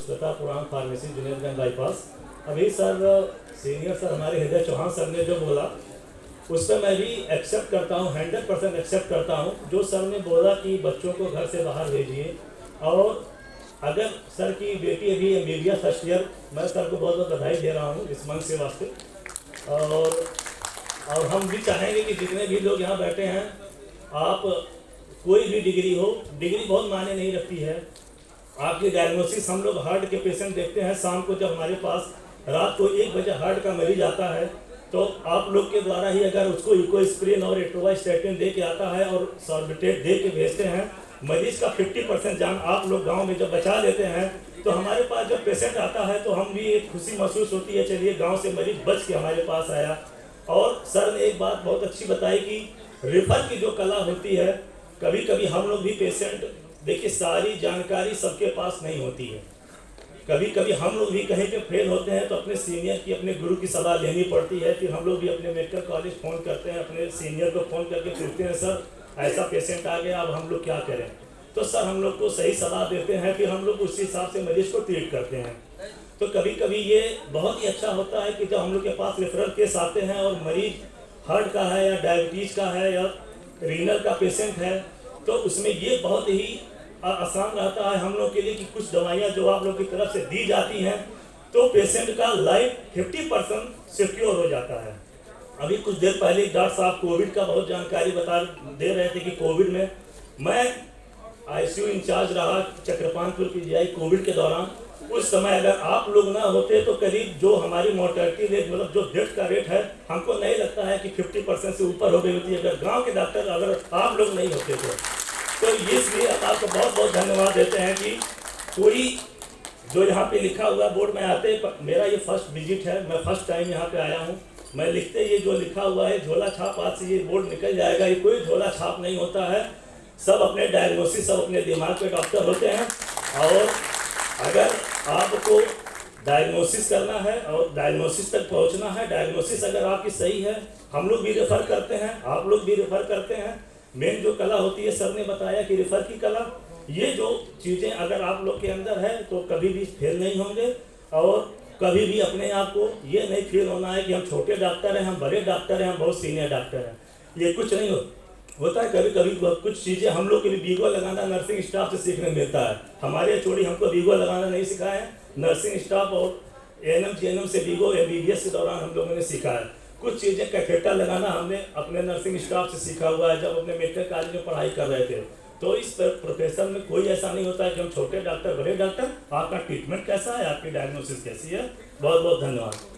पुष्पता पुराण pharmacy Junedganj bypass. अभी sir senior sir हमारे हृदय चौहान सर ने जो बोला उस पर मैं भी एक्सेप्ट करता हूँ, 100% एक्सेप्ट करता हूँ। जो सर ने बोला कि बच्चों को घर से बाहर भेजिए, और अगर सर की बेटी अभी MBBS फर्स्ट ईयर, मैं सर को बहुत बहुत बधाई दे रहा हूँ इस मंच से वास्ते। और हम भी चाहेंगे कि जितने भी लोग यहाँ बैठे हैं, आप कोई भी डिग्री हो, डिग्री बहुत मायने नहीं रखती है। आपकी डायग्नोसिस, हम लोग हार्ट के पेशेंट देखते हैं शाम को, जब हमारे पास रात को 1 बजे हार्ट का मरीज आता है, तो आप लोग के द्वारा ही अगर उसको इकोस्प्रिन और एट्रोवाइस्टैटिन दे के आता है और सॉर्बिट्रेट दे के भेजते हैं, मरीज का 50% जान आप लोग गांव में जब बचा लेते हैं, तो हमारे पास जब पेशेंट आता है तो हम भी एक खुशी महसूस होती है, चलिए गांव से मरीज बच के हमारे पास आया। और सर ने एक बात बहुत अच्छी बताई कि रेफर की जो कला होती है, कभी कभी हम लोग भी पेशेंट, देखिए सारी जानकारी सबके पास नहीं होती है। कभी कभी हम लोग भी कहीं पे फेल होते हैं तो अपने सीनियर की, अपने गुरु की सलाह लेनी पड़ती है। फिर हम लोग भी अपने मेडिकल कॉलेज फ़ोन करते हैं, अपने सीनियर को फ़ोन करके पूछते हैं, सर ऐसा पेशेंट आ गया, अब हम लोग क्या करें। तो सर हम लोग को सही सलाह देते हैं, फिर हम लोग उसी हिसाब से मरीज को ट्रीट करते हैं। तो कभी कभी ये बहुत ही अच्छा होता है कि जब हम लोग के पास रेफरल केस आते हैं और मरीज हार्ट का है या डायबिटीज़ का है या रीनल का पेशेंट है, तो उसमें ये बहुत ही आसान रहता है हम लोग के लिए कि कुछ दवाइयाँ जो आप लोग की तरफ से दी जाती हैं, तो पेशेंट का लाइफ 50% सिक्योर हो जाता है। अभी कुछ देर पहले डॉक्टर साहब कोविड का बहुत जानकारी दे रहे थे कि कोविड में मैं ICU इंचार्ज रहा चक्रपानपुर PGI कोविड के दौरान। उस समय अगर आप लोग ना होते तो करीब जो हमारी मोर्टेलिटी रेट, मतलब जो डेथ का रेट है, हमको नहीं लगता है कि 50% से ऊपर हो गई होती है, अगर गाँव के डॉक्टर, अगर आप लोग नहीं होते तो इसलिए आपको बहुत बहुत धन्यवाद देते हैं कि कोई जो यहाँ पे लिखा हुआ बोर्ड में आते, मेरा ये फर्स्ट विजिट है, मैं फर्स्ट टाइम यहाँ पे आया हूँ। मैं लिखते ये जो लिखा हुआ है झोला छाप, आज से ये बोर्ड निकल जाएगा, ये कोई झोला छाप नहीं होता है। सब अपने डायग्नोसिस, सब अपने दिमाग पे डॉक्टर होते हैं। और अगर आपको डायग्नोसिस करना है और डायग्नोसिस तक पहुँचना है, डायग्नोसिस अगर आपकी सही है, हम लोग भी रेफ़र करते हैं, आप लोग भी रेफ़र करते हैं। मेन जो कला होती है, सर ने बताया कि रेफर की कला, ये जो चीज़ें अगर आप लोग के अंदर है तो कभी भी फेल नहीं होंगे। और कभी भी अपने आप को ये नहीं फील होना है कि हम छोटे डॉक्टर हैं, हम बड़े डॉक्टर हैं, हम बहुत सीनियर डॉक्टर हैं, ये कुछ नहीं होता है। कभी कभी कुछ चीज़ें हम लोग के भी बीगो लगाना नर्सिंग स्टाफ से सीखने मिलता है। हमारे चोड़ी हमको बीगो लगाना नहीं सिखाया है, नर्सिंग स्टाफ और ANM GNM से बीगो MBBS के दौरान हम लोगों ने सीखा है। कुछ चीज़ें कैथेटर लगाना हमने अपने नर्सिंग स्टाफ से सीखा हुआ है, जब अपने मेडिकल कॉलेज में पढ़ाई कर रहे थे। तो इस प्रोफेशन में कोई ऐसा नहीं होता है कि हम छोटे डॉक्टर, बड़े डॉक्टर। आपका ट्रीटमेंट कैसा है, आपकी डायग्नोसिस कैसी है। बहुत बहुत धन्यवाद।